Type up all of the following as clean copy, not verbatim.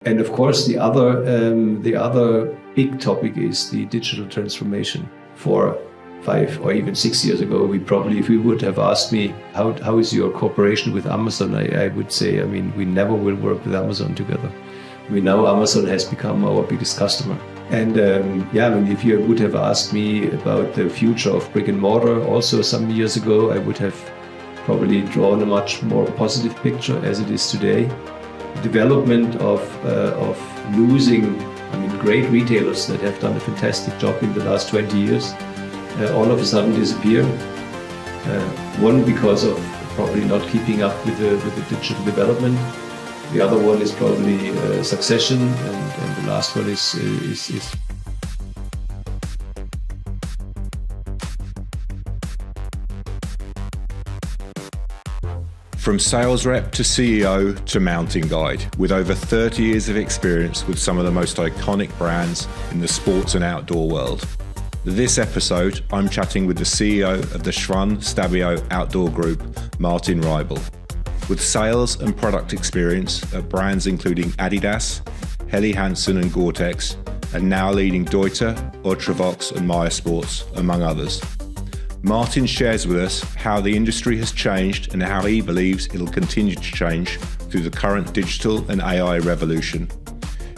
And of course, the other big topic is the digital transformation. 4, 5, or even 6 years ago, if we would have asked me, how is your cooperation with Amazon, I would say, we never will work with Amazon together. Now Amazon has become our biggest customer. And if you would have asked me about the future of brick and mortar also some years ago, I would have probably drawn a much more positive picture as it is today. The development of losing great retailers that have done a fantastic job in the last 20 years all of a sudden disappear. One, because of probably not keeping up with the digital development. The other one is probably succession, and the last one is From sales rep to CEO to mountain guide, with over 30 years of experience with some of the most iconic brands in the sports and outdoor world. This episode, I'm chatting with the CEO of the Schwan-STABILO Outdoor Group, Martin Riebel. With sales and product experience at brands including Adidas, Helly Hansen and Gore-Tex, and now leading Deuter, Ultravox and Meyer Sports, among others. Martin shares with us how the industry has changed and how he believes it'll continue to change through the current digital and AI revolution.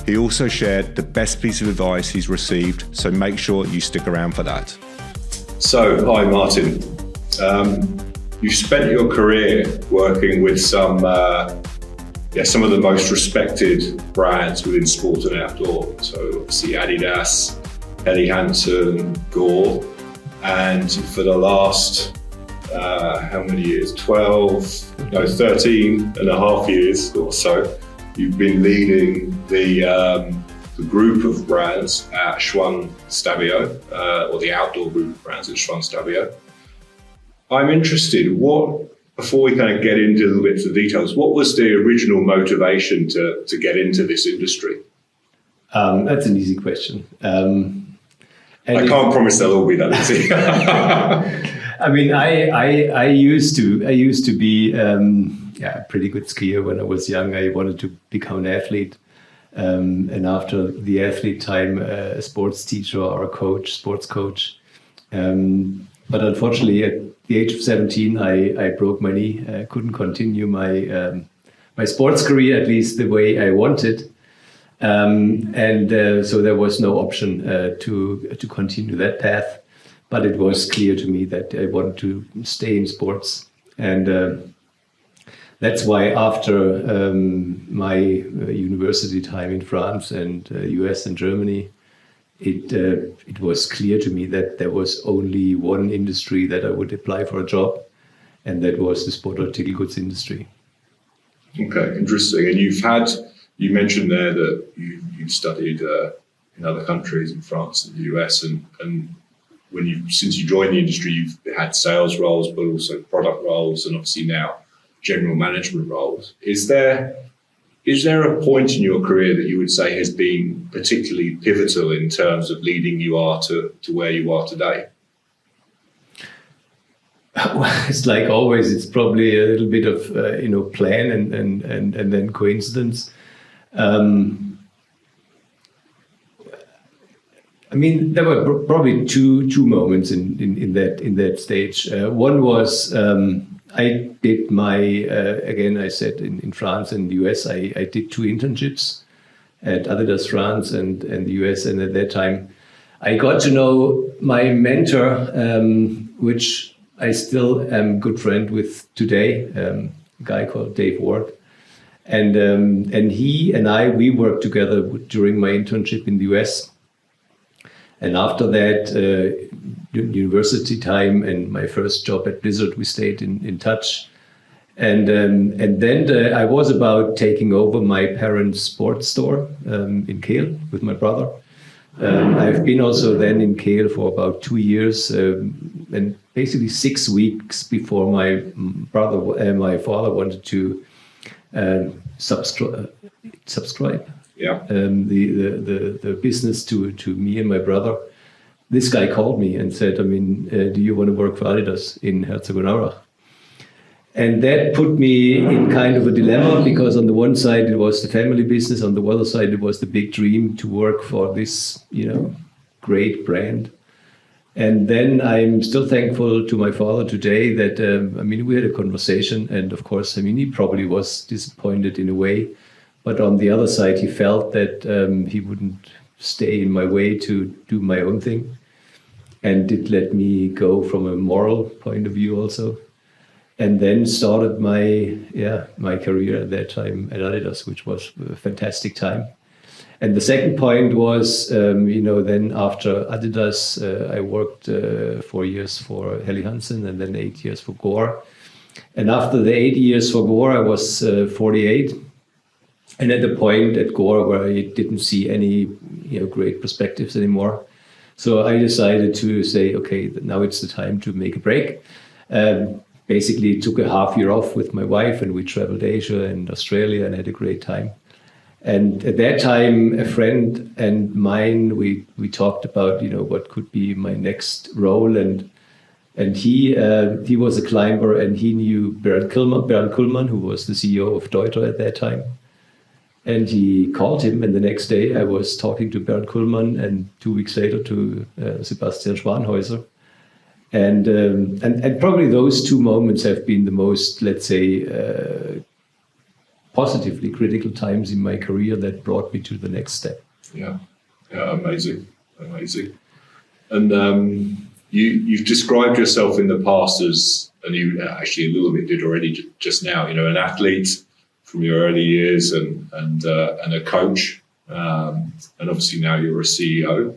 He also shared the best piece of advice he's received, so make sure you stick around for that. So, hi Martin. You've spent your career working with some of the most respected brands within sport and outdoor. So obviously Adidas, Helly Hansen, Gore, and for the last, how many years? 13 and a half years or so, you've been leading the group of brands at Schwan-STABILO, or the outdoor group of brands at Schwan-STABILO. I'm interested, before we kind of get into a little bit of the details, what was the original motivation to get into this industry? That's an easy question. I can't promise they'll all be that easy. I used to be a pretty good skier when I was young. I wanted to become an athlete. And after the athlete time, a sports teacher or a coach, sports coach. But unfortunately, at the age of 17, I broke my knee. I couldn't continue my sports career, at least the way I wanted. So there was no option to continue that path. But it was clear to me that I wanted to stay in sports. And that's why after my university time in France and US and Germany, it was clear to me that there was only one industry that I would apply for a job, and that was the sport article goods industry. Okay, interesting. And you mentioned there that you've studied in other countries, in France and the US, and since you joined the industry, you've had sales roles, but also product roles, and obviously now general management roles. Is there a point in your career that you would say has been particularly pivotal in terms of leading you to where you are today? Well, it's like always. It's probably a little bit of plan and then coincidence. There were probably two moments in that stage. One was I did I said in France and the US, I did 2 internships at Adidas France and the US. And at that time, I got to know my mentor, which I still am good friend with today, a guy called Dave Ward. And he and we worked together during my internship in the US. And after that, university time and my first job at Blizzard, we stayed in touch. And then I was about taking over my parents' sports store in Kehl with my brother. I've been also then in Kehl for about 2 years, and basically 6 weeks before my father wanted to subscribe. Yeah. The business to me and my brother. This guy called me and said, do you want to work for Adidas in Herzogenaurach? And that put me in kind of a dilemma, because on the one side it was the family business, on the other side it was the big dream to work for this, great brand. And then I'm still thankful to my father today that, we had a conversation, and of course, he probably was disappointed in a way, but on the other side, he felt that he wouldn't stay in my way to do my own thing, and did let me go from a moral point of view also. And then started my career at that time at Adidas, which was a fantastic time. And the second point was, then after Adidas, I worked 4 years for Helly Hansen and then 8 years for Gore. And after the 8 years for Gore, I was 48. And at the point at Gore where I didn't see any great perspectives anymore. So I decided to say, okay, now it's the time to make a break. Basically took a half year off with my wife, and we traveled Asia and Australia and had a great time. And at that time, a friend and mine, we talked about, what could be my next role. And he was a climber, and he knew Bernd Kuhlmann, who was the CEO of Deuter at that time. And he called him, and the next day I was talking to Bernd Kuhlmann, and 2 weeks later to Sebastian Schwanhäuser. And probably those two moments have been the most, let's say, positively critical times in my career that brought me to the next step. Yeah, amazing. And you've described yourself in the past as, and you actually a little bit did already just now, an athlete from your early years and a coach, and obviously now you're a CEO.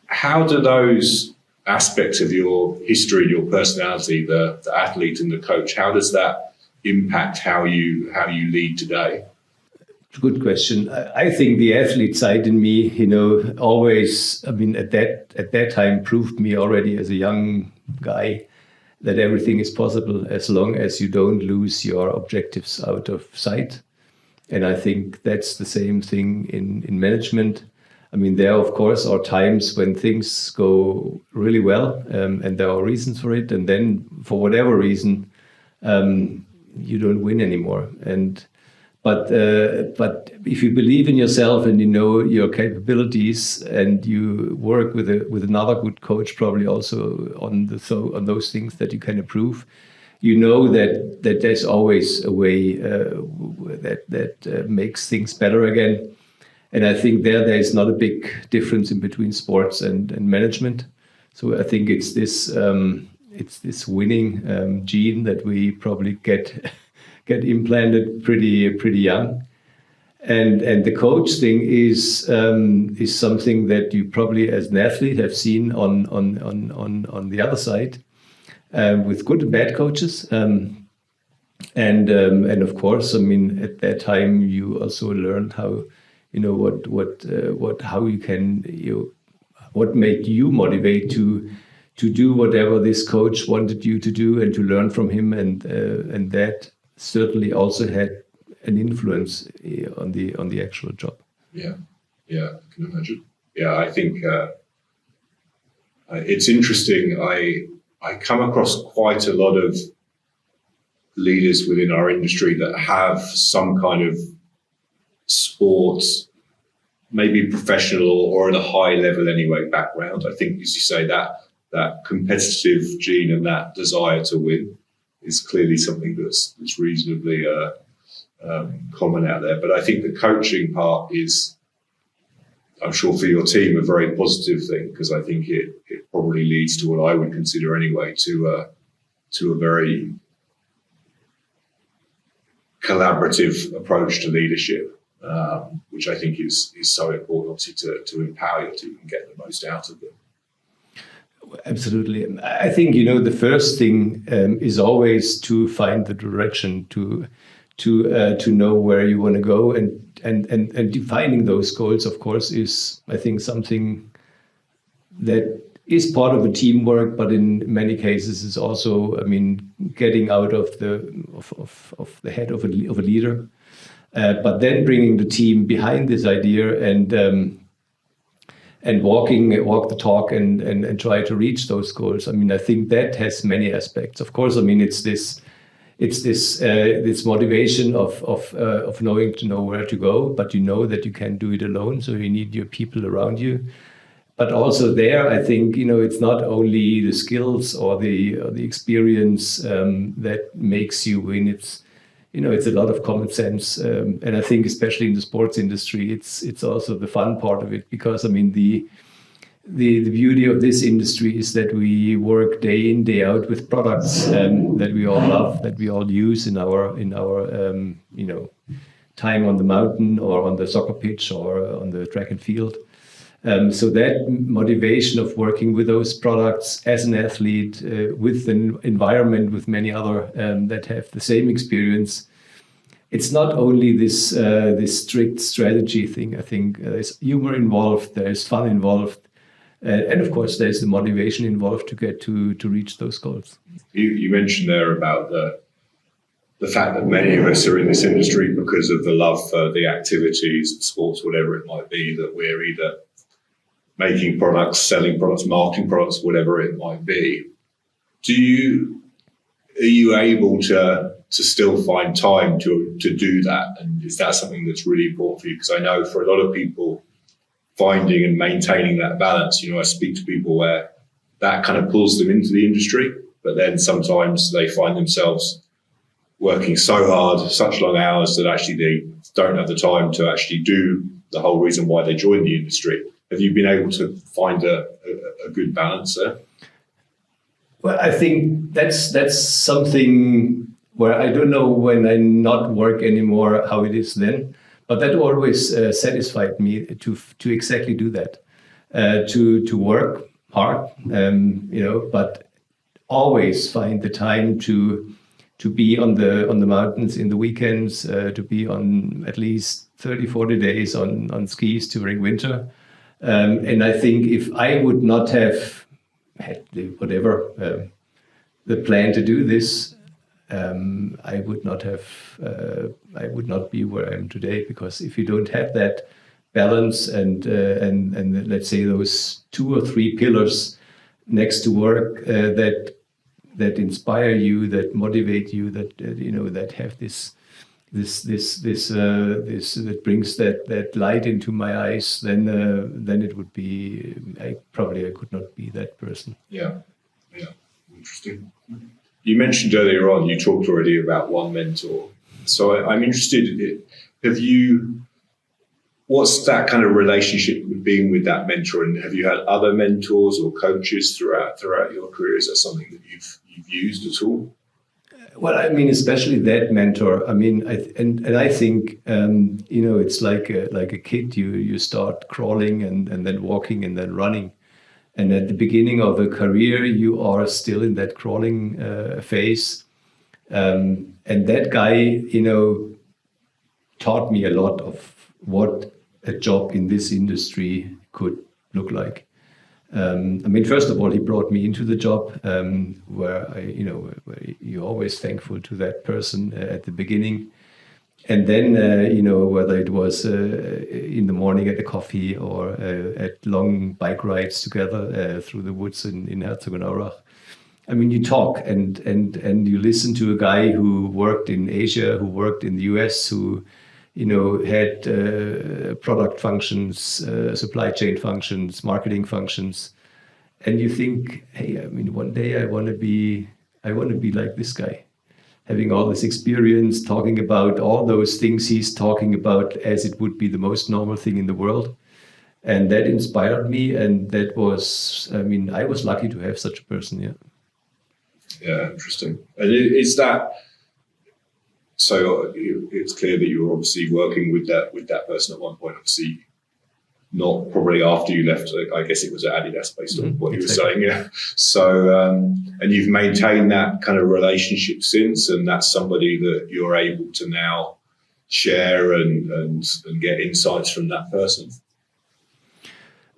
How do those aspects of your history, your personality, the athlete and the coach, how does that impact how you lead today? Good question. I think the athlete side in me, always, at that time proved me already as a young guy that everything is possible as long as you don't lose your objectives out of sight. And I think that's the same thing in management. There, of course, are times when things go really well, and there are reasons for it. And then, for whatever reason, you don't win anymore. But if you believe in yourself and you know your capabilities, and you work with another good coach, probably also on those things that you can improve, you know that there's always a way that makes things better again. And I think there is not a big difference in between sports and management. So I think it's this winning gene that we probably get implanted pretty young. And the coach thing is something that you probably as an athlete have seen on the other side, with good and bad coaches. And of course, at that time you also learned how, how you can, what made you motivate to do whatever this coach wanted you to do, and to learn from him, and that certainly also had an influence on the actual job. Yeah, I can imagine. Yeah, I think it's interesting. I come across quite a lot of leaders within our industry that have some kind of sports, maybe professional or at a high level anyway, background. I think, as you say, that competitive gene and that desire to win is clearly something that's reasonably common out there. But I think the coaching part is, I'm sure for your team, a very positive thing, because I think it probably leads to what I would consider anyway to a very collaborative approach to leadership, which I think is so important, obviously, to empower your team and get the most out of them. Absolutely. I think, the first thing is always to find the direction, to know where you want to go, and defining those goals, of course, is, I think, something that is part of a teamwork, but in many cases is also, getting out of the head of a leader, but then bringing the team behind this idea and walk the talk and try to reach those goals. I think that has many aspects. Of course, it's it's this motivation of knowing to know where to go, but you know that you can't do it alone, so you need your people around you. But also there, I think, it's not only the skills or the experience that makes you win. It's a lot of common sense, and I think especially in the sports industry, it's also the fun part of it, because the beauty of this industry is that we work day in, day out with products that we all love, that we all use in our time on the mountain or on the soccer pitch or on the track and field. So that motivation of working with those products as an athlete, with an environment with many other that have the same experience. It's not only this strict strategy thing. I think there's humor involved, there's fun involved, and of course there's the motivation involved to get to reach those goals. You mentioned there about the fact that many of us are in this industry because of the love for the activities, sports, whatever it might be, that we're either making products, selling products, marketing products, whatever it might be. Are you able to still find time to do that? And is that something that's really important for you? Because I know for a lot of people, finding and maintaining that balance, I speak to people where that kind of pulls them into the industry, but then sometimes they find themselves working so hard, such long hours, that actually they don't have the time to actually do the whole reason why they joined the industry. Have you been able to find a good balance there? Well, I think that's something where I don't know when I not work anymore how it is then, but that always satisfied me to exactly do that, to work hard, but always find the time to be on the mountains in the weekends, to be on at least 30, 40 days on skis during winter. And I think if I would not have had the plan to do this, I would not be where I am today. Because if you don't have that balance and let's say those 2 or 3 pillars next to work that inspire you, that motivate you, that have this that brings that light into my eyes, then it would be, I could not be that person. Yeah, interesting. You mentioned earlier on, you talked already about one mentor. So I'm interested, what's that kind of relationship been with that mentor, and have you had other mentors or coaches throughout your career? Is that something that you've used at all? Well, especially that mentor. I think it's like a kid. You start crawling and then walking and then running, and at the beginning of a career, you are still in that crawling phase. And that guy, taught me a lot of what a job in this industry could look like. First of all, he brought me into the job, where you're always thankful to that person at the beginning. And then, whether it was in the morning at a coffee or at long bike rides together through the woods in Herzogenaurach. You talk and you listen to a guy who worked in Asia, who worked in the US, who had product functions, supply chain functions, marketing functions, and you think, hey, one day I want to be like this guy, having all this experience, talking about all those things he's talking about as it would be the most normal thing in the world, and that inspired me, and that was, I was lucky to have such a person. Yeah, interesting. And is that? So it's clear that you were obviously working with that person at one point, obviously not probably after you left. I guess it was at Adidas based on what you were saying. Yeah. So, and you've maintained that kind of relationship since, and that's somebody that you're able to now share and get insights from that person.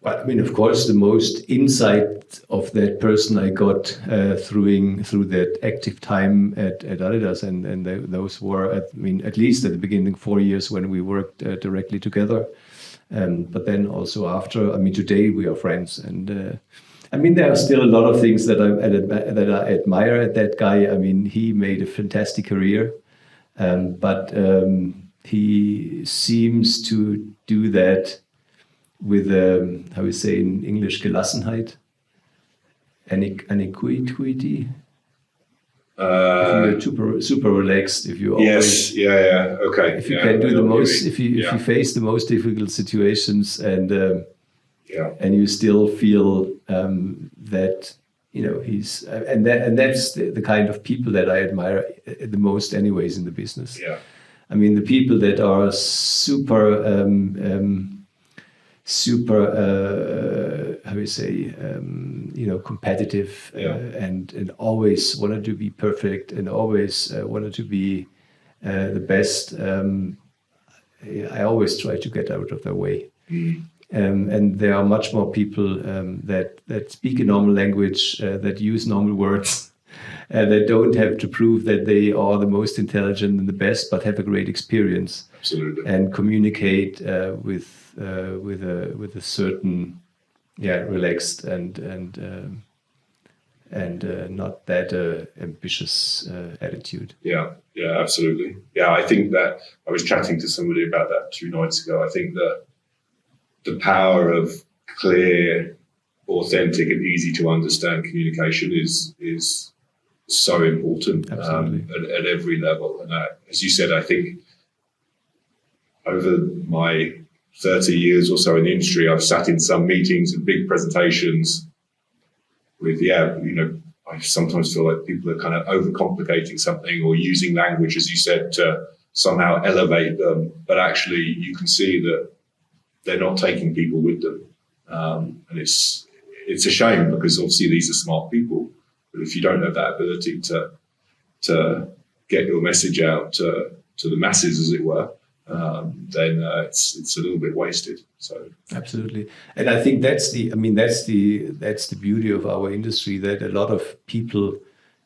Well, of course, the most insight of that person I got through that active time at Adidas, and those were, at least at the beginning 4 years when we worked directly together, but then also after. Today we are friends, and I mean, there are still a lot of things that I admire at that guy. I mean, he made a fantastic career, but he seems to do that with, how we say in English, Gelassenheit, anequity. If you're super relaxed, if you always, okay. If you can do the most, if you face the most difficult situations, and you still feel that he's and that's the kind of people that I admire the most, anyways, in the business. Yeah, I mean, the people that are super how we say competitive, and always wanted to be perfect, and always wanted to be the best. I always try to get out of their way. And there are much more people that speak a normal language, that use normal words, that don't have to prove that they are the most intelligent and the best, but have a great experience. Absolutely. And communicate with a certain relaxed and not that ambitious attitude. Yeah, absolutely. Yeah, I think that I was chatting to somebody about that 2 nights ago. I think that the power of clear, authentic, and easy to understand communication is so important at every level. And as you said, I think over my 30 years or so in the industry, I've sat in some meetings and big presentations with, I sometimes feel like people are kind of overcomplicating something or using language, as you said, to somehow elevate them. But actually, you can see that they're not taking people with them. And it's a shame, because obviously these are smart people. But if you don't have that ability to get your message out to the masses, as it were, then it's a little bit wasted. So absolutely, and I think that's the beauty of our industry, that a lot of people,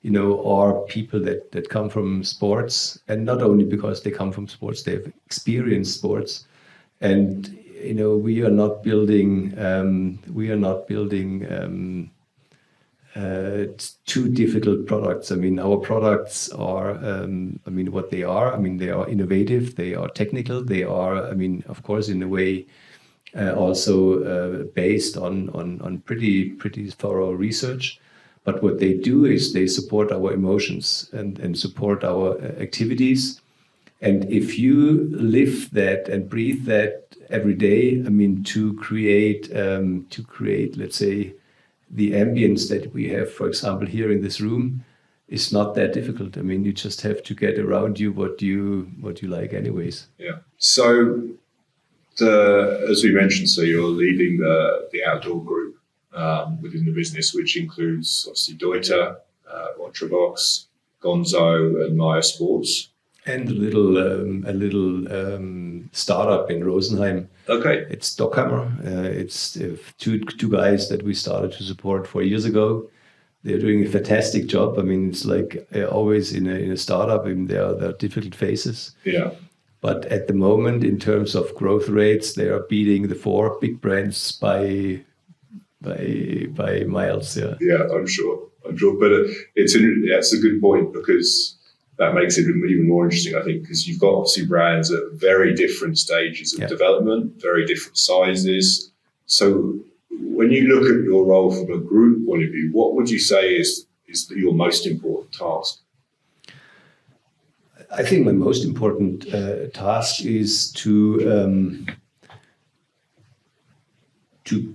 are people that come from sports, and not only because they come from sports, they've experienced sports, and we are not building too difficult products. I mean, our products are, what they are. I mean, they are innovative, they are technical, they are, of course, in a way, also based on pretty thorough research. But what they do is they support our emotions and support our activities. And if you live that and breathe that every day, to create, let's say, the ambience that we have, for example, here in this room, is not that difficult. You just have to get around you what you like, anyways. Yeah. So, as we mentioned, so you're leading the outdoor group within the business, which includes obviously Deuter, Ultravox, Gonzo, and Maya Sports. And a little startup in Rosenheim. Okay. It's Dockhammer. It's two guys that we started to support 4 years ago. They're doing a fantastic job. It's like always in a startup, there are difficult phases. Yeah. But at the moment, in terms of growth rates, they are beating the 4 big brands by miles. Yeah. Yeah, I'm sure. But it's a good point, because that makes it even more interesting, I think, because you've got obviously brands at very different stages of development, very different sizes. So when you look at your role from a group point of view, what would you say is your most important task? I think my most important task is to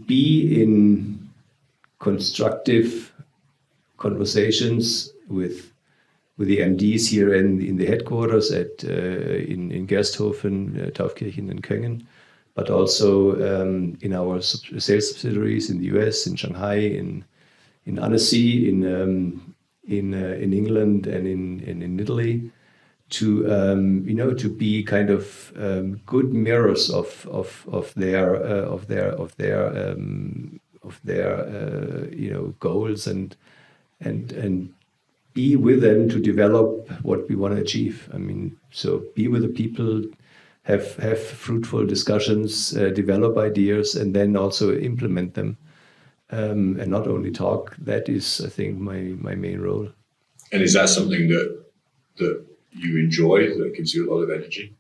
be in constructive conversations with the MDs here in the headquarters in Gersthofen, Taufkirchen, and Köngen, but also in our sales subsidiaries in the US, in Shanghai, in Annecy, in England, and in Italy, to be kind of good mirrors of their goals and be with them to develop what we want to achieve. So be with the people, have fruitful discussions, develop ideas, and then also implement them. and not only talk. That is, I think, my main role. And is that something that you enjoy, that gives you a lot of energy?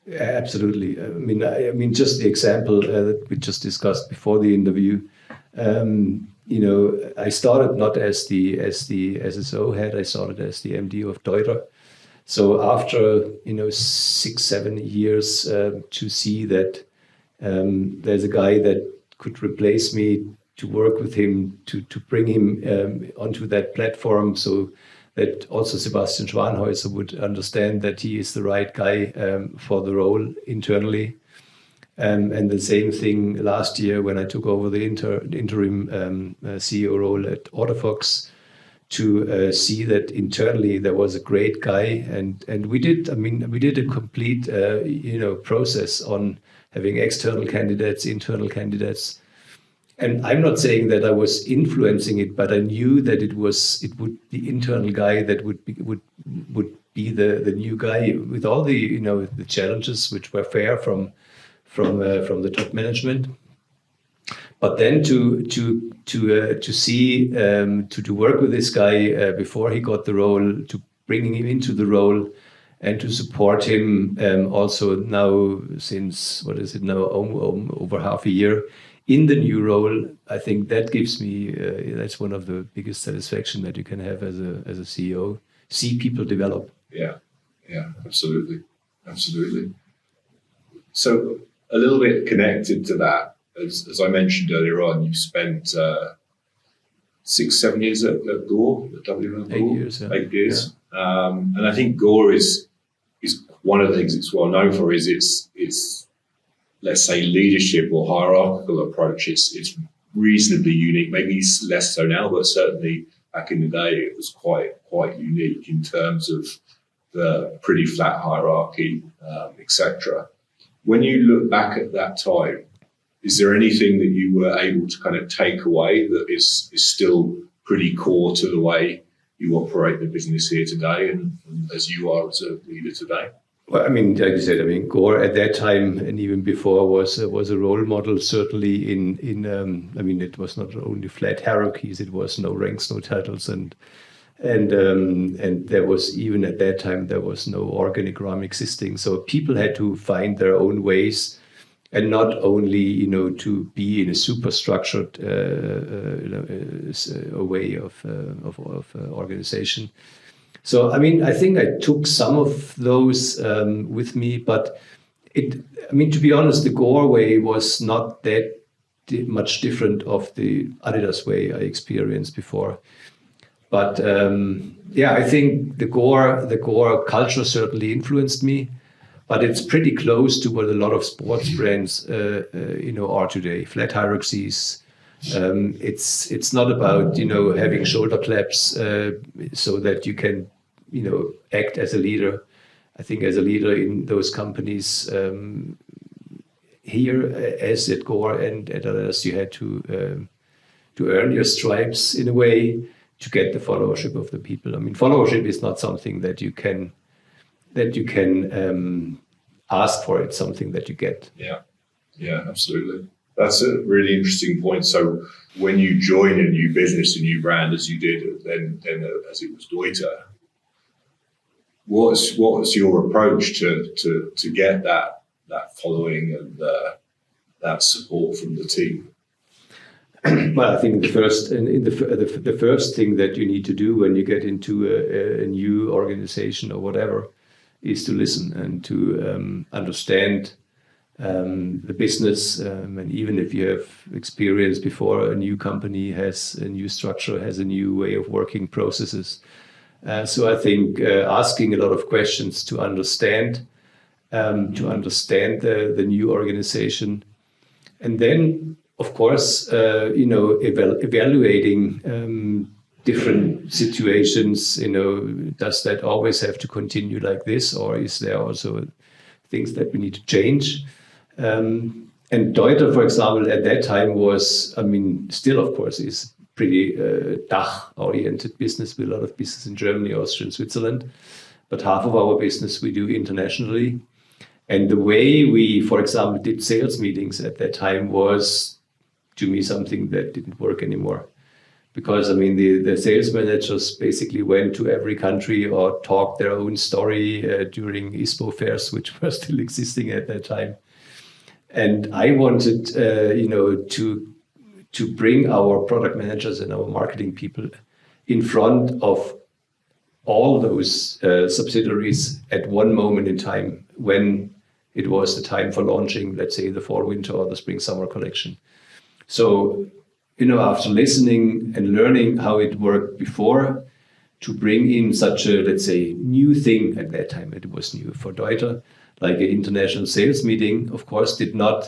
Absolutely. I mean, just the example that we just discussed before the interview. I started not as the SSO head. I started as the MD of Deuter. So after 6-7 years, to see that there's a guy that could replace me, to work with him, to bring him onto that platform, so that also Sebastian Schwanhäuser would understand that he is the right guy for the role internally. And the same thing last year when I took over the interim CEO role at Autofox, to see that internally there was a great guy, and we did a complete process on having external candidates, internal candidates. And I'm not saying that I was influencing it, but I knew that it would the internal guy that would be the new guy, with all the the challenges which were fair from the top management. But then to see to work with this guy before he got the role, to bringing him into the role, and to support him also now since over half a year in the new role, I think that gives me that's one of the biggest satisfaction that you can have as a CEO. See people develop. Yeah, absolutely. So a little bit connected to that, as I mentioned earlier on, you spent 6-7 years at Gore, at WM. 8 years. Yeah. 8 years. Yeah. And I think Gore is one of the things it's well known for is its let's say leadership or hierarchical approach. It's reasonably unique, maybe less so now, but certainly back in the day it was quite unique in terms of the pretty flat hierarchy, etc. When you look back at that time, is there anything that you were able to kind of take away that is still pretty core to the way you operate the business here today and as you are as a leader today? Well, I mean, like you said, Gore at that time and even before was a role model. Certainly it was not only flat hierarchies; it was no ranks, no titles, and there was, even at that time, there was no organigram existing. So people had to find their own ways, and not only to be in a super structured a way of organization. So I mean, I think I took some of those with me, but to be honest, the Gore way was not that much different of the Adidas way I experienced before. But I think the Gore culture certainly influenced me, but it's pretty close to what a lot of sports brands are today. Flat hierarchies. It's not about having shoulder claps so that you can act as a leader. I think as a leader in those companies here, as at Gore and at others, you had to earn your stripes in a way to get the followership of the people. I mean, followership is not something that you can ask for. It's something that you get. Yeah, absolutely. That's a really interesting point. So when you join a new business, a new brand, as you did, then as it was Deuter, what's your approach to get that following and that support from the team? Well, I think the first thing that you need to do when you get into a new organization or whatever is to listen and to understand the business. And even if you have experience before, a new company has a new structure, has a new way of working, processes. So I think asking a lot of questions to understand the new organization, and then of course, evaluating different situations. Does that always have to continue like this, or is there also things that we need to change? And Deuter, for example, at that time was, still of course is pretty DACH-oriented business with a lot of business in Germany, Austria, and Switzerland. But half of our business we do internationally. And the way we, for example, did sales meetings at that time was to me something that didn't work anymore. Because, I mean, the sales managers basically went to every country or talked their own story during ISPO fairs, which were still existing at that time. And I wanted, to bring our product managers and our marketing people in front of all those subsidiaries at one moment in time when it was the time for launching, let's say, the fall, winter, or the spring, summer collection. So, after listening and learning how it worked before, to bring in such a, let's say, new thing at that time, it was new for Deuter, like an international sales meeting, of course, did not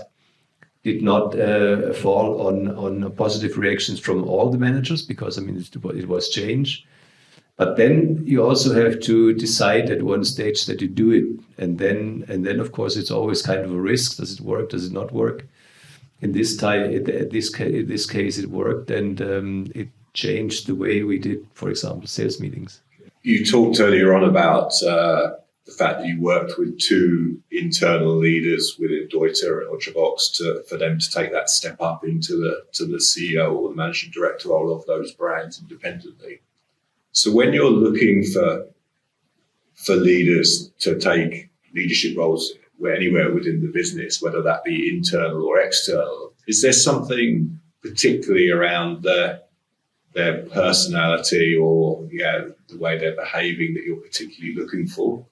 fall on positive reactions from all the managers, because, I mean, it was change. But then you also have to decide at one stage that you do it. And then of course, it's always kind of a risk. Does it work? Does it not work? In this case, it worked, and it changed the way we did, for example, sales meetings. You talked earlier on about the fact that you worked with 2 internal leaders within Deuter and Ultravox for them to take that step up into the CEO or the managing director role of those brands independently. So when you're looking for leaders to take leadership roles anywhere within the business, whether that be internal or external, is there something particularly around their personality or the way they're behaving that you're particularly looking for?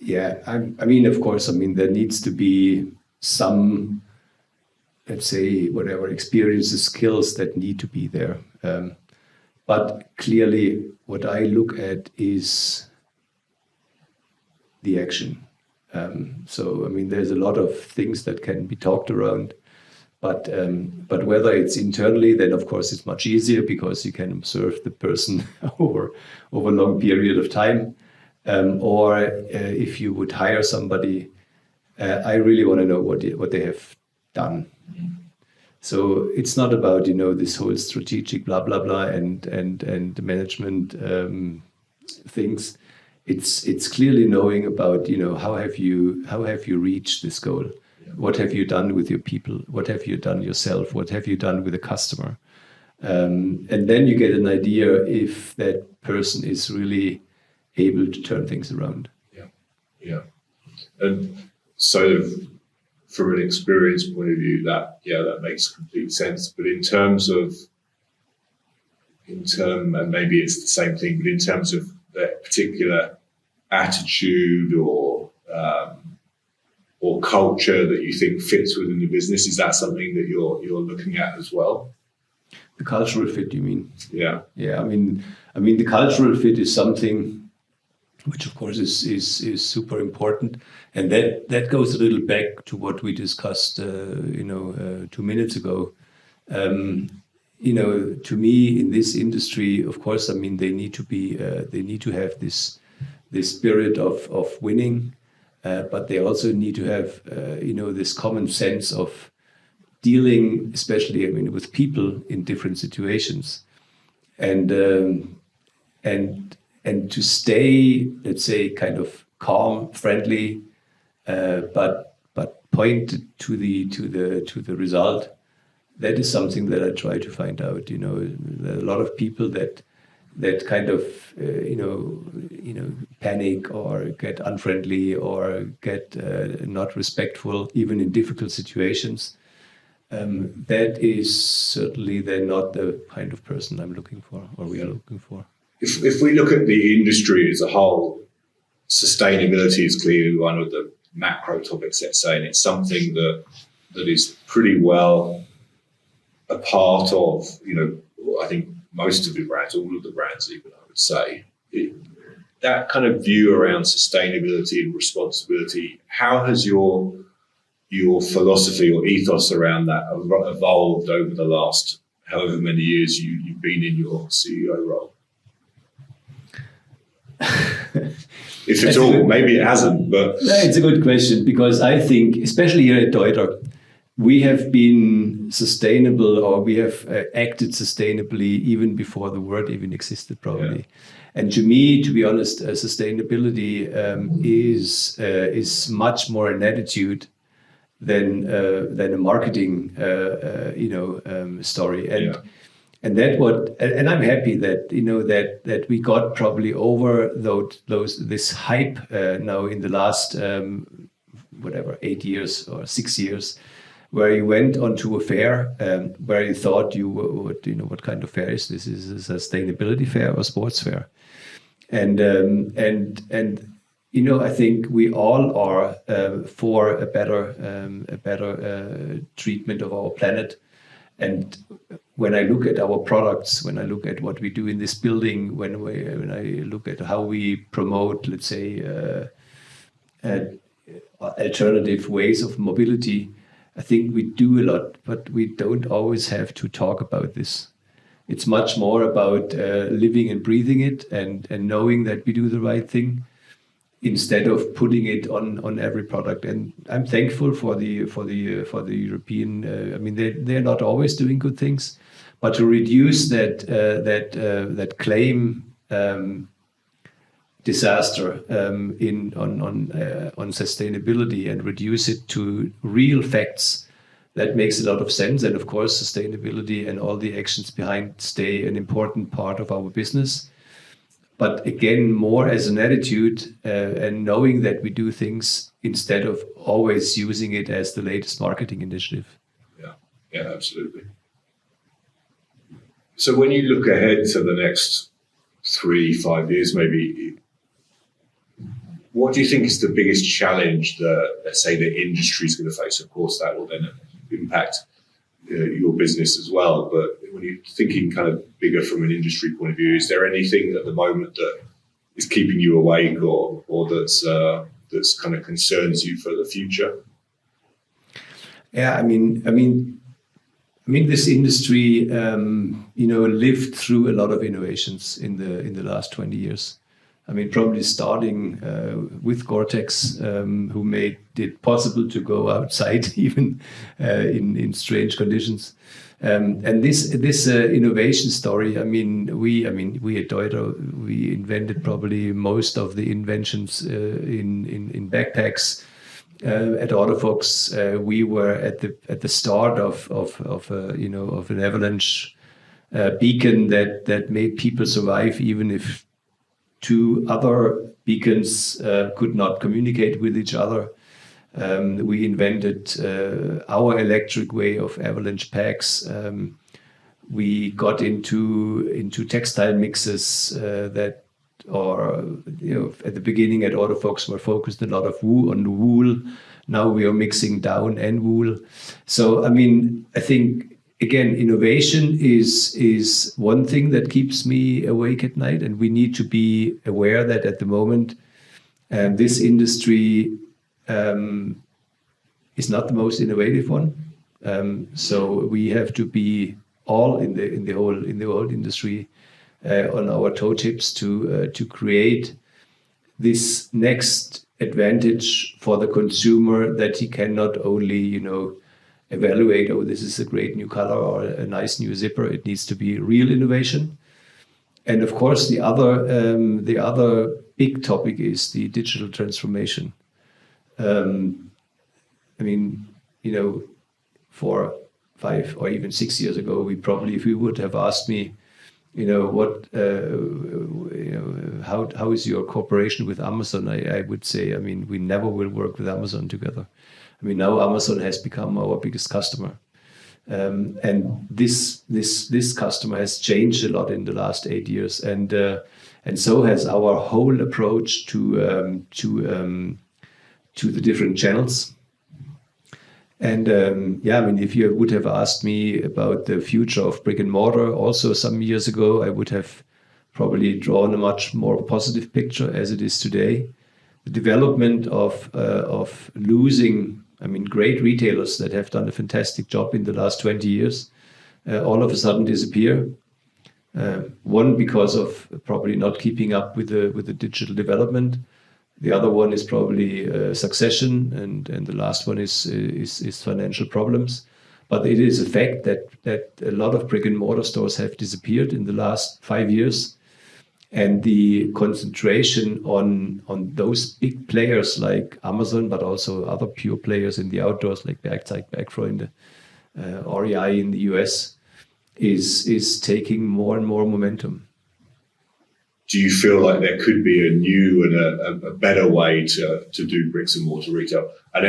Yeah, I mean, of course, I mean, there needs to be some, let's say, whatever experiences, skills that need to be there. But clearly, what I look at is the action. So, I mean, there's a lot of things that can be talked around, but whether it's internally, then of course it's much easier because you can observe the person over a long period of time. Or if you would hire somebody, I really want to know what they have done. So it's not about, this whole strategic blah blah blah and management things. It's clearly knowing about, how have you reached this goal? Yeah. What have you done with your people? What have you done yourself? What have you done with the customer? And then you get an idea if that person is really able to turn things around. Yeah. And so from an experience point of view, that makes complete sense. But and maybe it's the same thing, but in terms of that particular attitude or culture that you think fits within the business, is that something that you're looking at as well? The cultural fit, you mean? Yeah. Yeah. I mean, the cultural fit is something which, of course, is super important, and that goes a little back to what we discussed, 2 minutes ago. To me, in this industry, of course, I mean, they need to have this spirit of winning, but they also need to have, this common sense of dealing, especially, I mean, with people in different situations, and to stay, let's say, kind of calm, friendly, but point to the result. That is something that I try to find out. There are a lot of people that kind of panic or get unfriendly or get not respectful, even in difficult situations. That is certainly then not the kind of person I'm looking for, or we are looking for. If we look at the industry as a whole, sustainability is clearly one of the macro topics, let's say, and it's something that is pretty well a part of, I think most of the brands, all of the brands even, I would say. That kind of view around sustainability and responsibility, how has your philosophy or ethos around that evolved over the last however many years you've been in your CEO role? If at all, maybe it hasn't, but... No, it's a good question, because I think, especially here at Deuter, we have been sustainable, or we have acted sustainably even before the word even existed, probably. Yeah. And to me, to be honest, sustainability is much more an attitude a marketing story. And I'm happy that that we got probably over this hype now in the last 8 years or 6 years, where you went onto a fair where you thought you would, what kind of fair is this? Is this a sustainability fair or sports fair? And I think we all are for a better treatment of our planet. And when I look at our products, when I look at what we do in this building, when I look at how we promote, let's say, alternative ways of mobility, I think we do a lot, but we don't always have to talk about this. It's much more about living and breathing it and knowing that we do the right thing, instead of putting it on every product. And I'm thankful for the European. They're not always doing good things, but to reduce that claim disaster on sustainability and reduce it to real facts, that makes a lot of sense. And of course, sustainability and all the actions behind stay an important part of our business. But again, more as an attitude and knowing that we do things instead of always using it as the latest marketing initiative. Yeah, absolutely. So when you look ahead to the next 3-5 years, maybe, what do you think is the biggest challenge that, let's say, the industry is going to face? Of course, that will then impact your business as well. But when you're thinking kind of bigger from an industry point of view, is there anything at the moment that is keeping you awake or that's kind of concerns you for the future? Yeah, I mean, this industry, lived through a lot of innovations in the last 20 years. I mean, probably starting with Gore-Tex, who made it possible to go outside even in strange conditions. And this innovation story, we at Deuter, we invented probably most of the inventions in backpacks. At Autofox, we were at the start of an avalanche beacon that made people survive even if two other beacons could not communicate with each other. We invented our electric way of avalanche packs. We got into textile mixes that at the beginning at Autofox were focused a lot of on wool. Now we are mixing down and wool. So I think, again, innovation is one thing that keeps me awake at night, and we need to be aware that at the moment this industry is not the most innovative one. So we have to be all in the whole industry on our toe tips to create this next advantage for the consumer, that he can not only evaluate, oh, this is a great new color or a nice new zipper. It needs to be real innovation. And of course, the other big topic is the digital transformation. 4, 5, or even 6 years ago, if you would have asked me, how is your cooperation with Amazon? I would say, we never will work with Amazon together. Now Amazon has become our biggest customer, and this customer has changed a lot in the last 8 years, and so has our whole approach to the different channels. And if you would have asked me about the future of brick and mortar also some years ago, I would have probably drawn a much more positive picture as it is today. The development of losing, great retailers that have done a fantastic job in the last 20 years, all of a sudden disappear. One, because of probably not keeping up with the digital development. The other one is probably succession, and the last one is financial problems. But it is a fact that a lot of brick and mortar stores have disappeared in the last 5 years. And the concentration on those big players like Amazon, but also other pure players in the outdoors like Bergzeig, Bergfreunde, REI in the US, is taking more and more momentum. Do you feel like there could be a new and a better way to do bricks and mortar retail? And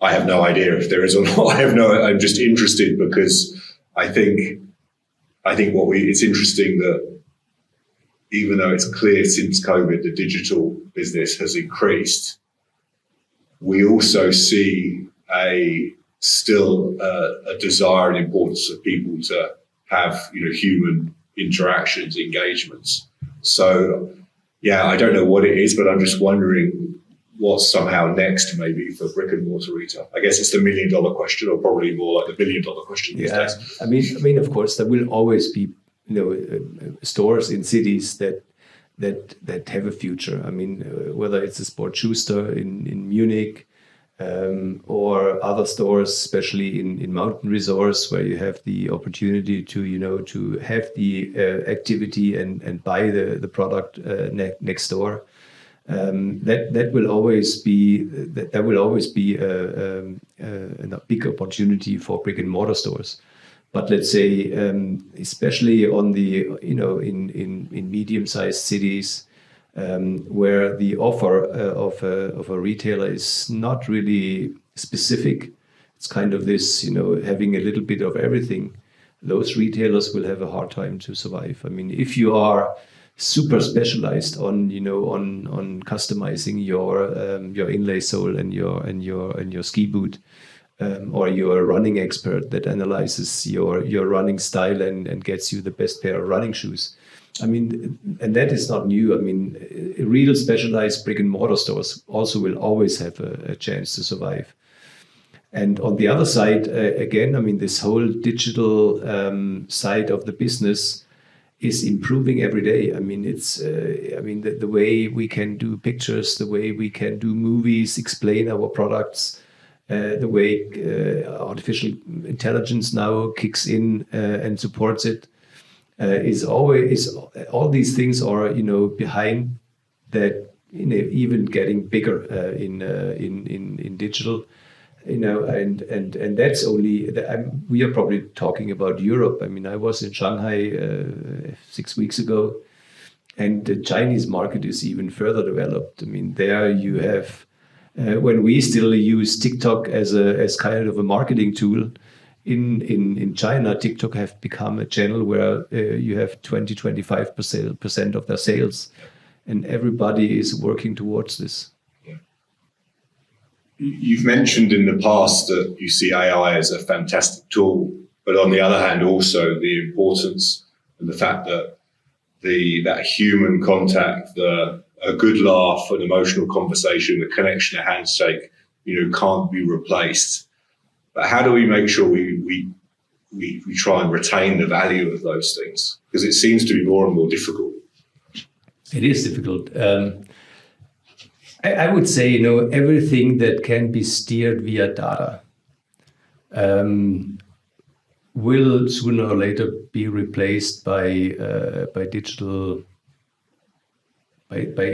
I have no idea if there is or not. I'm just interested because I think it's interesting that even though it's clear since COVID the digital business has increased, we also see still a desire and importance of people to have human interactions, engagements. So yeah, I don't know what it is, but I'm just wondering what's somehow next maybe for brick and mortar retail. I guess it's the $1 million question, or probably more like the $1 billion question these days. I mean, of course, there will always be stores in cities that have a future. I mean, whether it's a sports shoe store in Munich, or other stores, especially in mountain resorts, where you have the opportunity to have the activity and buy the product next door. That will always be a big opportunity for brick and mortar stores. But let's say, especially on the in medium-sized cities, where the offer of a retailer is not really specific, it's kind of this, having a little bit of everything. Those retailers will have a hard time to survive. I mean, if you are super specialized on customizing your inlay sole and your ski boot, or you're a running expert that analyzes your running style and gets you the best pair of running shoes. I mean, and that is not new. I mean, real specialized brick and mortar stores also will always have a chance to survive. And on the other side, again, I mean, this whole digital side of the business is improving every day. I mean, it's the way we can do pictures, the way we can do movies, explain our products, the way artificial intelligence now kicks in and supports it, all these things are behind that, even getting bigger in digital, and that's only we are probably talking about Europe. I mean, I was in Shanghai 6 weeks ago, and the Chinese market is even further developed. I mean, there you have. When we still use TikTok as kind of a marketing tool, in China, TikTok have become a channel where you have 20-25% of their sales, and everybody is working towards this. Yeah. You've mentioned in the past that you see AI as a fantastic tool, but on the other hand, also the importance and the fact that that human contact, a good laugh, an emotional conversation, a connection, a handshake, can't be replaced. But how do we make sure we try and retain the value of those things? Because it seems to be more and more difficult. It is difficult. I would say, everything that can be steered via data will sooner or later be replaced by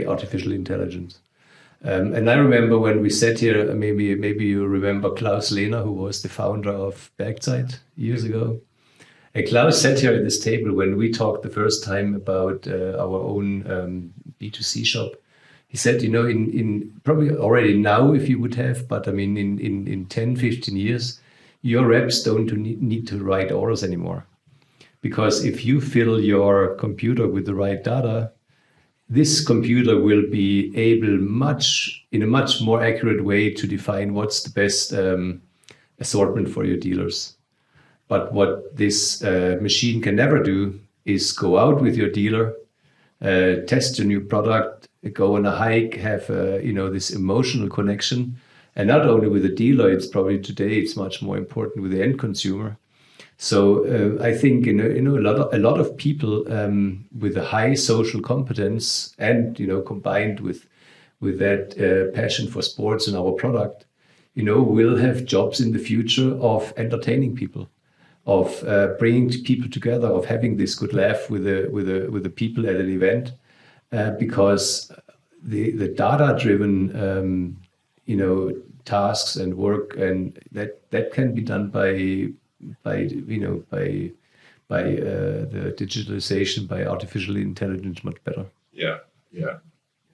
artificial intelligence. And I remember when we sat here, maybe you remember Klaus Lehner, who was the founder of Bergzeig years ago. And Klaus sat here at this table when we talked the first time about our own B2C shop. He said, in probably already now, if you would have, but I mean, in 10, 15 years, your reps don't need to write orders anymore. Because if you fill your computer with the right data, this computer will be able in a much more accurate way to define what's the best assortment for your dealers. But what this machine can never do is go out with your dealer, test a new product, go on a hike, have this emotional connection, and not only with the dealer. It's probably today it's much more important with the end consumer. So I think a lot of people with a high social competence and combined with that passion for sports and our product, will have jobs in the future of entertaining people, bringing people together, of having this good laugh with the people at an event, because the data-driven tasks and work, and that can be done by the digitalization, by artificial intelligence much better. Yeah.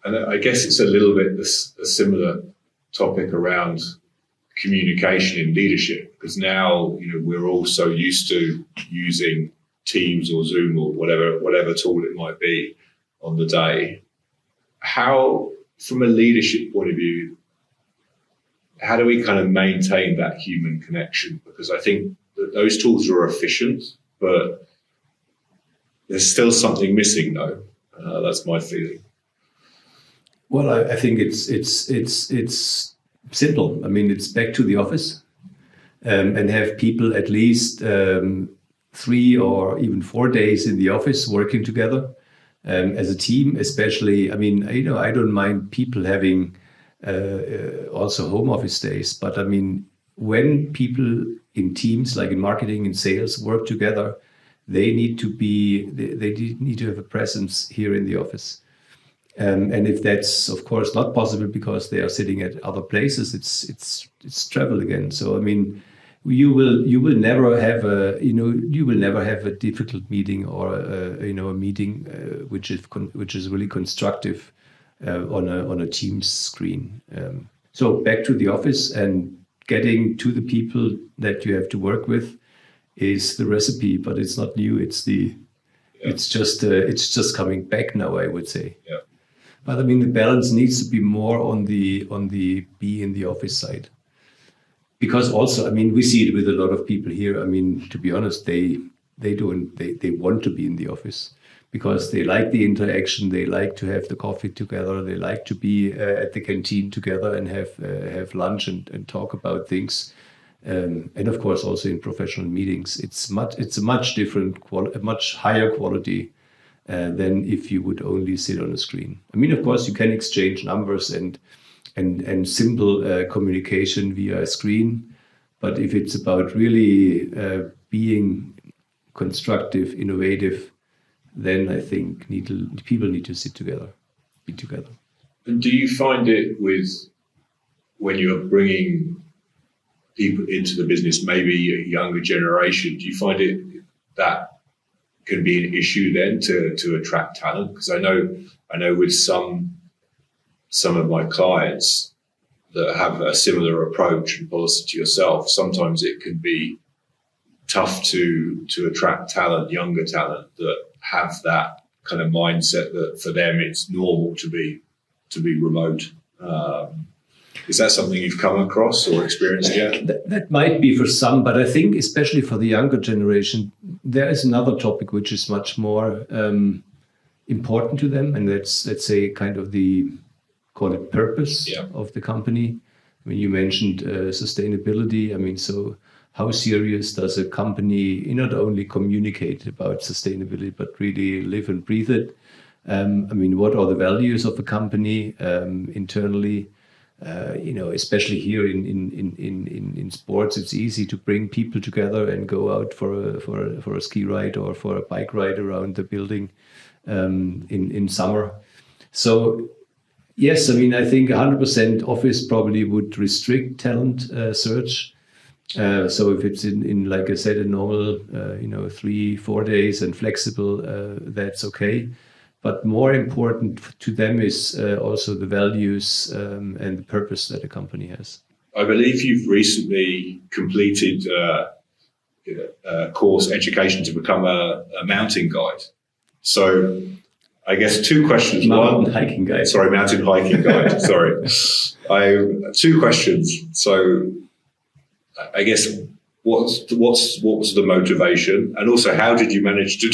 And I guess it's a little bit a similar topic around communication in leadership, because now we're all so used to using Teams or Zoom or whatever tool it might be on the day. How, from a leadership point of view, how do we kind of maintain that human connection? Because I think that those tools are efficient, but there's still something missing, though. That's my feeling. Well, I think it's simple. I mean, it's back to the office, and have people at least 3 or even 4 days in the office working together as a team. Especially, I mean, I don't mind people having also home office days, but I mean, when people in teams, like in marketing and sales, work together, they need to have a presence here in the office. And if that's, of course, not possible because they are sitting at other places, it's travel again. So I mean, you will never have a difficult meeting or a meeting which is really constructive on a Teams screen. So back to the office, and getting to the people that you have to work with is the recipe, but it's not new. It's just coming back now, I would say. Yeah. But I mean, the balance needs to be more on the be in the office side, because also, I mean, we see it with a lot of people here. I mean, to be honest, they want to be in the office because they like the interaction. They like to have the coffee together. They like to be at the canteen together and have lunch and talk about things. And of course, also in professional meetings, it's a much different a much higher quality than if you would only sit on a screen. I mean, of course, you can exchange numbers and simple communication via a screen, but if it's about really being constructive, innovative, then I think people need to sit together, be together. And do you find it when you're bringing people into the business, maybe a younger generation, do you find it that can be an issue then to attract talent? Because I know with some of my clients that have a similar approach and policy to yourself, sometimes it can be tough to attract talent, younger talent, that have that kind of mindset that for them it's normal to be remote. Is that something you've come across or experienced yet? That might be for some, but I think especially for the younger generation, there is another topic which is much more important to them, and that's, let's say, kind of call it purpose of the company. I mean, you mentioned sustainability. I mean, so how serious does a company not only communicate about sustainability, but really live and breathe it? I mean, what are the values of a company internally? Especially here in sports, it's easy to bring people together and go out for a ski ride or for a bike ride around the building in summer. So yes, I mean, I think 100% office probably would restrict talent search. So if it's in like I said, a normal 3-4 days and flexible, that's okay. But more important to them is also the values and the purpose that a company has. I believe you've recently completed a course, education to become a mountain guide. So I guess 2 questions. Mountain hiking guide. Sorry, mountain hiking guide. Sorry. 2 questions. So I guess what was the motivation, and also how did you manage to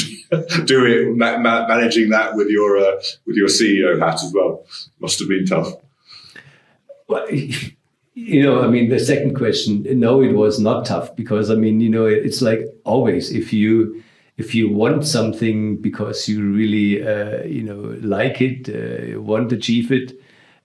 do it, managing that with your CEO hat as well? Must have been tough. Well, I mean, the second question, no, it was not tough, because I mean, it's like always, if you want something because you really like it, want to achieve it,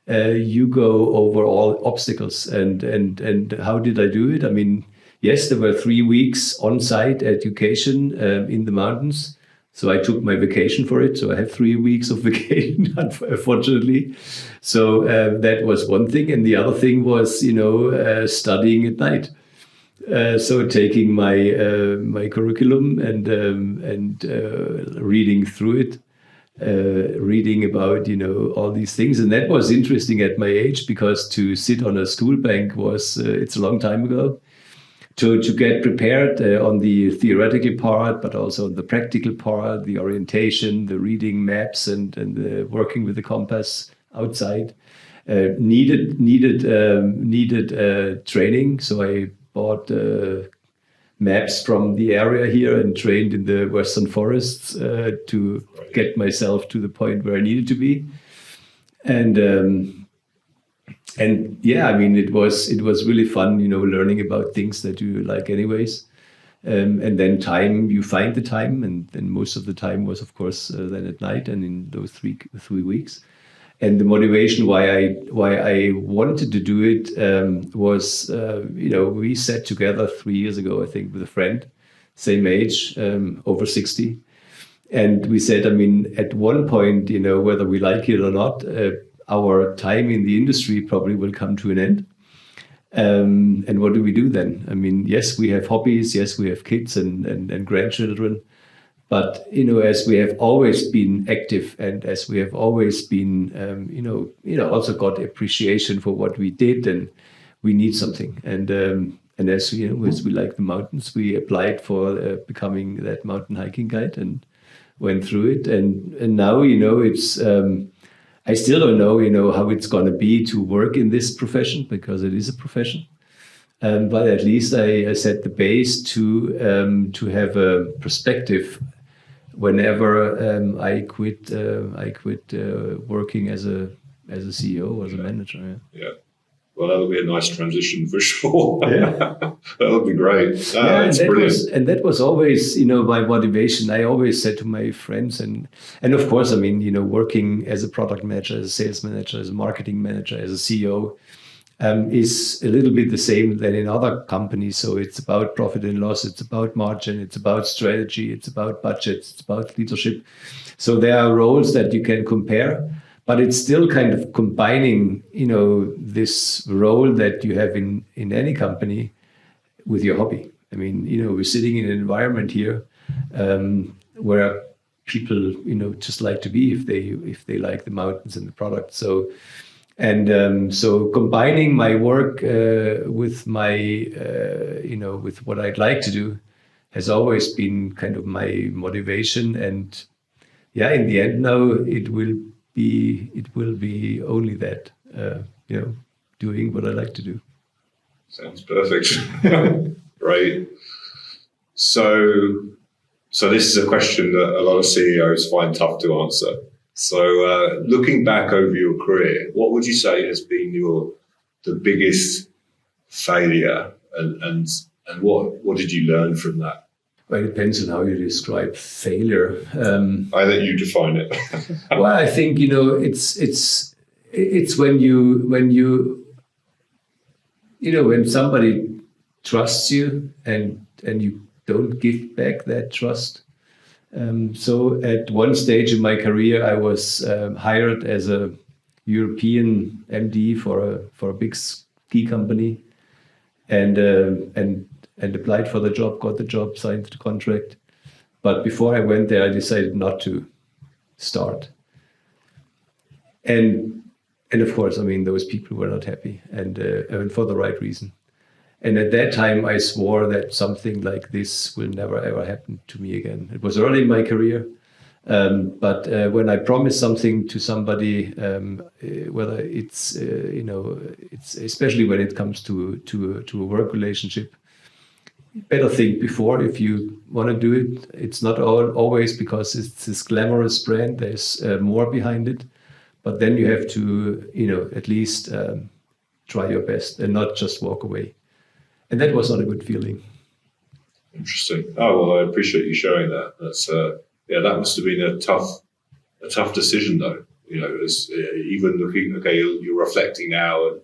you go over all obstacles. And how did I do it? I mean, yes, there were 3 weeks on-site education in the mountains. So I took my vacation for it. So I have 3 weeks of vacation, unfortunately. So that was one thing. And the other thing was, studying at night. So taking my curriculum and reading through it, reading about, all these things. And that was interesting at my age, because to sit on a school bank was, it's a long time ago. To get prepared on the theoretical part, but also on the practical part, the orientation, the reading maps, and the working with the compass outside, needed training. So I bought maps from the area here and trained in the Western forests to get myself to the point where I needed to be. And yeah, I mean, it was really fun, learning about things that you like anyways. And then you find the time, and then most of the time was, of course, then at night and in those three weeks. And the motivation why I wanted to do it was, we sat together 3 years ago, I think, with a friend, same age, over 60. And we said, I mean, at one point, whether we like it or not, our time in the industry probably will come to an end. And what do we do then? I mean, yes, we have hobbies. Yes, we have kids and grandchildren. But, as we have always been active, and as we have always been, also got appreciation for what we did, and we need something. And as we like the mountains, we applied for becoming that mountain hiking guide and went through it. And now, it's, I still don't know, how it's going to be to work in this profession, because it is a profession. But at least I set the base to have a perspective whenever I quit working as a CEO or as a manager. Yeah. Well, that'll be a nice transition for sure. Yeah. That'll be great. That's brilliant. And that was always, my motivation. I always said to my friends, and of course, I mean, working as a product manager, as a sales manager, as a marketing manager, as a CEO, is a little bit the same than in other companies. So it's about profit and loss, it's about margin, it's about strategy, it's about budgets, it's about leadership. So there are roles that you can compare. But it's still kind of combining, this role that you have in any company with your hobby. I mean, we're sitting in an environment here where people, just like to be if they like the mountains and the product. So combining my work with my, with what I'd like to do has always been kind of my motivation. And yeah, in the end now, it will be only that, doing what I like to do. Sounds perfect. Right. So this is a question that a lot of CEOs find tough to answer. So looking back over your career, what would you say has been the biggest failure, and what did you learn from that? Well, it depends on how you describe failure. I let you define it. Well, I think it's when somebody trusts you and you don't give back that trust. So at one stage in my career, I was hired as a European MD for a big ski company, and applied for the job, got the job, signed the contract. But before I went there, I decided not to start. And of course, I mean, those people were not happy, and for the right reason. And at that time, I swore that something like this will never, ever happen to me again. It was early in my career. But when I promise something to somebody, whether it's, it's especially when it comes to a work relationship, better think before if you want to do it. It's not always because it's this glamorous brand. There's more behind it. But then you have to, at least try your best and not just walk away. And that was not a good feeling. Interesting. Oh, well, I appreciate you sharing that. That's that must have been a tough decision, though. As even looking, okay, you're reflecting now and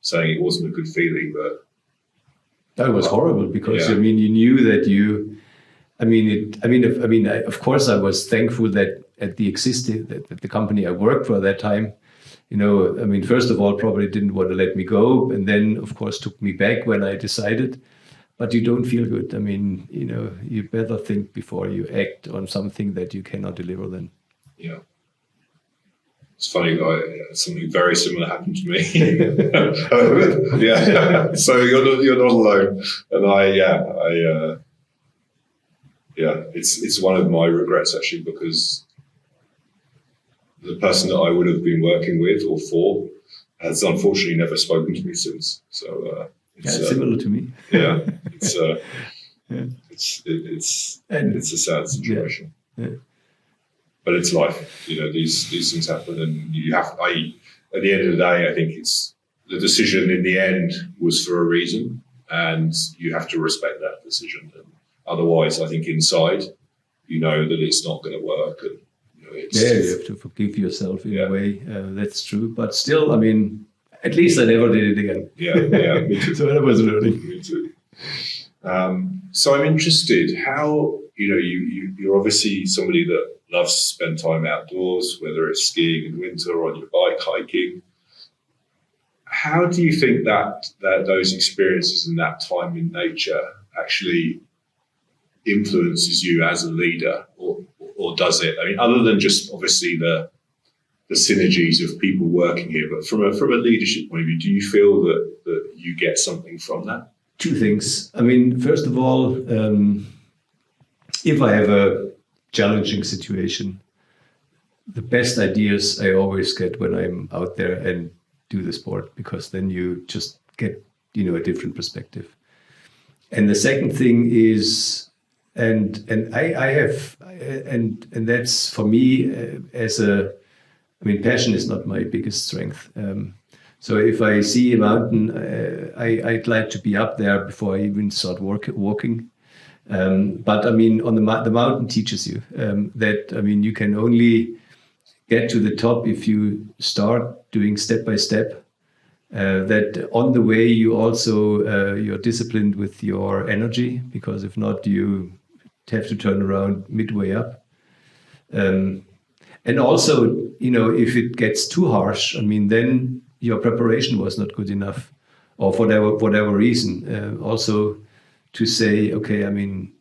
saying it wasn't a good feeling, but That was horrible because, Yeah. I mean, you knew that you, of course, I was thankful that at the company I worked for at that time, you know, I mean, first of all, probably didn't want to let me go. And then, of course, took me back when I decided. But you don't feel good. I mean, you know, you better think before you act on something that you cannot deliver then. Yeah. It's funny, something very similar happened to me. Yeah. So you're not alone. And it's one of my regrets actually, because the person that I would have been working with or for has unfortunately never spoken to me since. So it's similar to me. Yeah, it's a sad situation. Yeah. But it's life, you know. These things happen, and you have. At the end of the day, I think it's the decision. In the end, was for a reason, and you have to respect that decision. And otherwise, I think inside, you know that it's not going to work. And you know, you have to forgive yourself in a way. That's true. But still, I mean, at least I never did it again. Yeah, me too. So that was learning. Me too. So I'm interested. How you're obviously somebody that loves to spend time outdoors, whether it's skiing in winter or on your bike, hiking. How do you think that those experiences and that time in nature actually influences you as a leader, or does it? I mean, other than just obviously the synergies of people working here, but from a leadership point of view, do you feel that you get something from that? Two things. I mean, first of all, if I have a challenging situation, the best ideas I always get when I'm out there and do the sport, because then you just get, a different perspective. And the second thing is, and that's for me passion is not my biggest strength. So if I see a mountain, I'd like to be up there before I even start walking. But I mean, on the mountain teaches you that, I mean, you can only get to the top if you start doing step by step. That on the way you also you're disciplined with your energy, because if not, you have to turn around midway up. And also, if it gets too harsh, I mean, then your preparation was not good enough, or for whatever reason. Also, to say, okay, I mean,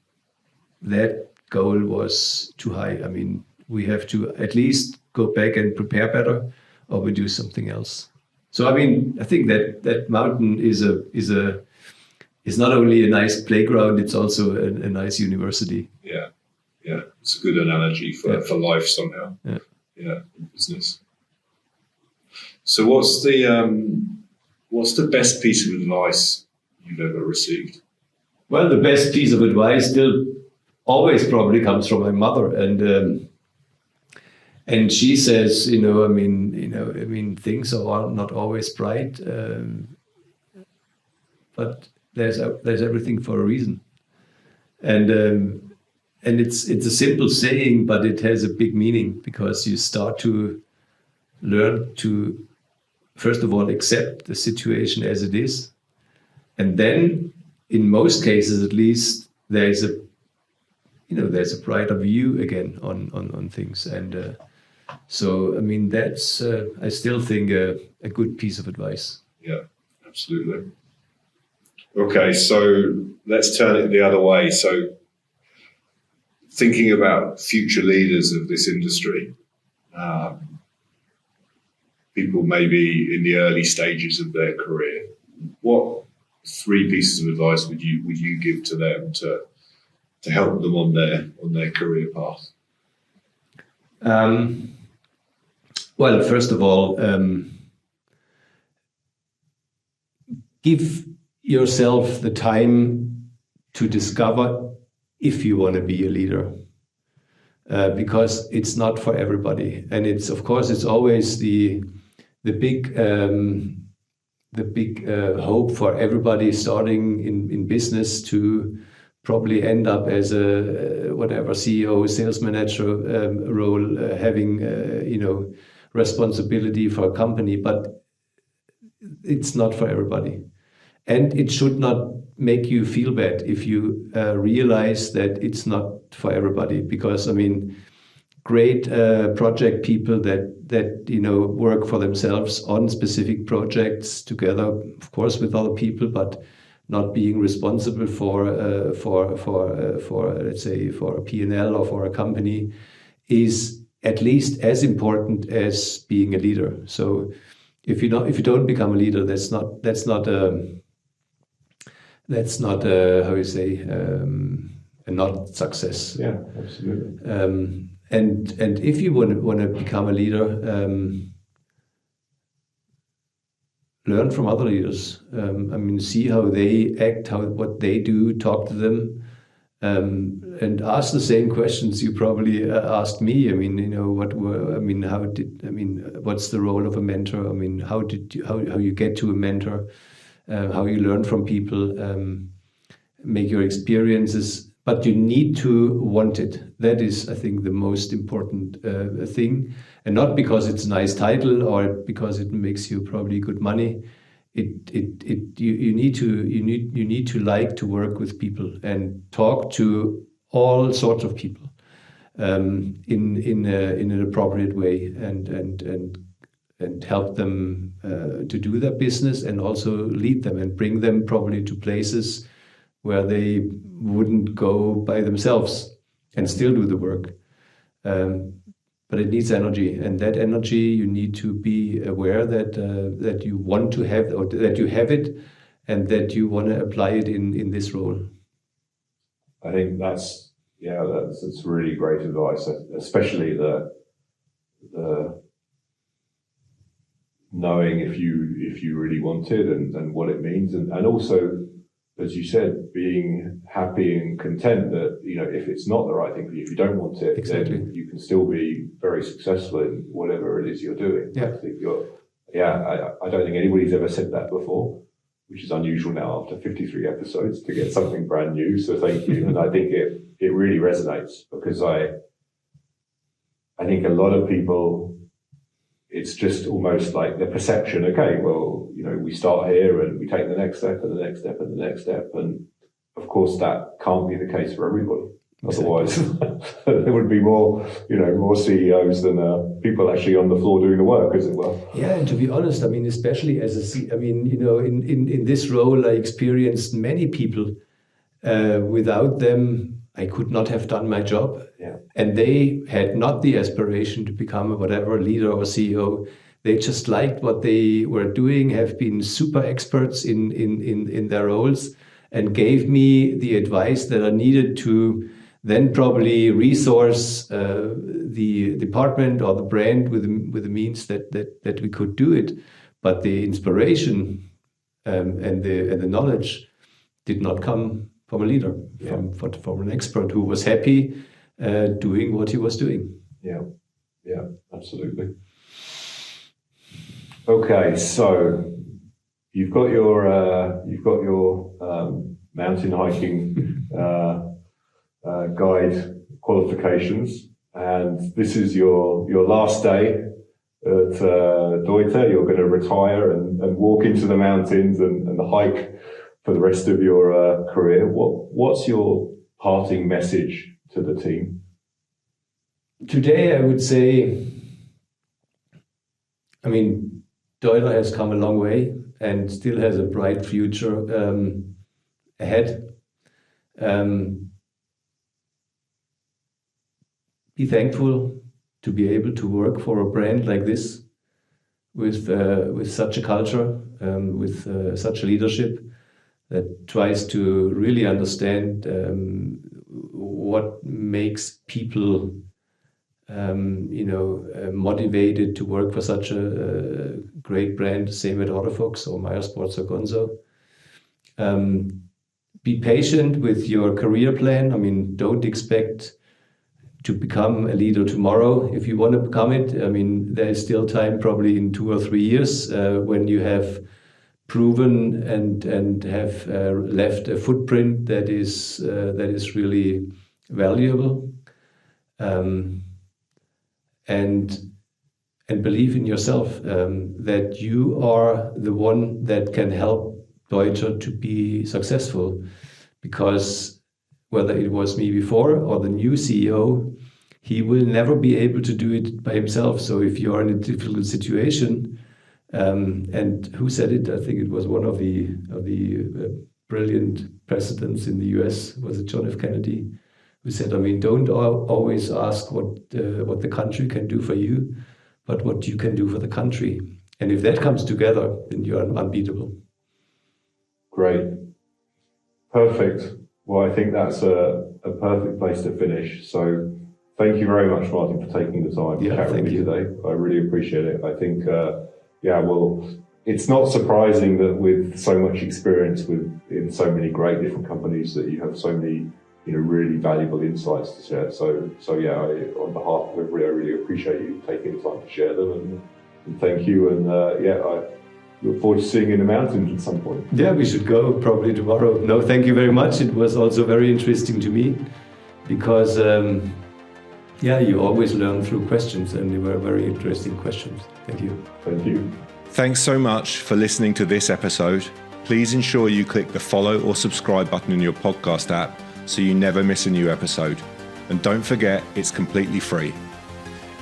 that goal was too high. I mean, we have to at least go back and prepare better, or we do something else. So, I mean, I think that mountain is not only a nice playground, it's also a nice university. Yeah. It's a good analogy for life somehow. Yeah, in business. So what's the best piece of advice you've ever received? Well, the best piece of advice still always probably comes from my mother, and she says, things are not always bright, but there's everything for a reason, and it's a simple saying, but it has a big meaning, because you start to learn to, first of all, accept the situation as it is, and then, in most cases at least, there's a brighter view again on things. And so, I mean, that's, I still think, a good piece of advice. Yeah, absolutely. Okay, so let's turn it the other way. So thinking about future leaders of this industry, people maybe in the early stages of their career, what 3 pieces of advice would you give to them to help them on their career path? Well, first of all, give yourself the time to discover if you want to be a leader, because it's not for everybody, and it's always the big hope for everybody starting in business to probably end up as a CEO, sales manager role, having responsibility for a company, but it's not for everybody. And it should not make you feel bad if you realize that it's not for everybody, because I mean, great project people that work for themselves on specific projects together, of course, with other people, but not being responsible for let's say for a P&L or for a company is at least as important as being a leader. So if you don't become a leader, that's not how you say a not success. Yeah, absolutely. And if you want to become a leader, learn from other leaders. I mean, see how they act, what they do, talk to them, and ask the same questions you probably asked me. I mean, what's the role of a mentor? I mean, how you get to a mentor, how you learn from people, make your experiences. But you need to want it. That is, I think, the most important thing, and not because it's a nice title or because it makes you probably good money. You need to like to work with people and talk to all sorts of people in an appropriate way, and help them to do their business, and also lead them and bring them probably to places where they wouldn't go by themselves and still do the work. But it needs energy, and that energy you need to be aware that you want to have, or that you have it, and that you want to apply it in this role. I think that's really great advice, especially the knowing if you really want it and what it means, and also, as you said, being happy and content that, if it's not the right thing for you, if you don't want it, exactly, then you can still be very successful in whatever it is you're doing. Yeah. I think I don't think anybody's ever said that before, which is unusual now after 53 episodes to get something brand new. So thank you. And I think it really resonates, because I think a lot of people, it's just almost like the perception, okay, well, we start here and we take the next step and the next step and the next step. And of course, that can't be the case for everybody. Exactly. Otherwise, there would be more CEOs than people actually on the floor doing the work, as it were. Yeah, and to be honest, I mean, especially as in this role, I experienced many people. Without them, I could not have done my job. Yeah. And they had not the aspiration to become a whatever leader or CEO. They just liked what they were doing, have been super experts in their roles, and gave me the advice that I needed to then probably resource the department or the brand with the means that we could do it. But the inspiration and the knowledge did not come from a leader, from an expert who was happy doing what he was doing. Yeah, absolutely. Okay, so you've got your mountain hiking guide qualifications, and this is your last day at Deuter. You're going to retire and walk into the mountains and hike for the rest of your career. What's your parting message to the team? Today, I would say, I mean, Deuter has come a long way and still has a bright future ahead. Be thankful to be able to work for a brand like this, with such a culture, with such a leadership that tries to really understand what makes people motivated to work for such a great brand, same at Autofox or Meyer Sports or Gonzo. Be patient with your career plan. I mean, don't expect to become a leader tomorrow. If you want to become it, I mean, there is still time, probably in 2 or 3 years, when you have proven and have left a footprint that is really valuable. And believe in yourself, that you are the one that can help Deutscher to be successful, because whether it was me before or the new CEO, he will never be able to do it by himself. So if you are in a difficult situation, and who said it? I think it was one of the brilliant presidents in the US. Was it John F. Kennedy? Who said, I mean, don't always ask what the country can do for you, but what you can do for the country. And if that comes together, then you are unbeatable. Great. Perfect. Well, I think that's a perfect place to finish. So thank you very much, Martin, for taking the time to chat with me today. I really appreciate it. I think, well, it's not surprising that with so much experience in so many great different companies that you have so many, really valuable insights to share. So on behalf of everybody, I really appreciate you taking the time to share them, and thank you. And I look forward to seeing you in the mountains at some point. Yeah, we should go probably tomorrow. No, thank you very much. It was also very interesting to me because, you always learn through questions, and they were very interesting questions. Thank you. Thank you. Thanks so much for listening to this episode. Please ensure you click the follow or subscribe button in your podcast app so you never miss a new episode. And don't forget, it's completely free.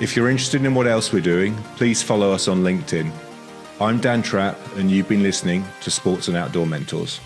If you're interested in what else we're doing, please follow us on LinkedIn. I'm Dan Trapp, and you've been listening to Sports and Outdoor Mentors.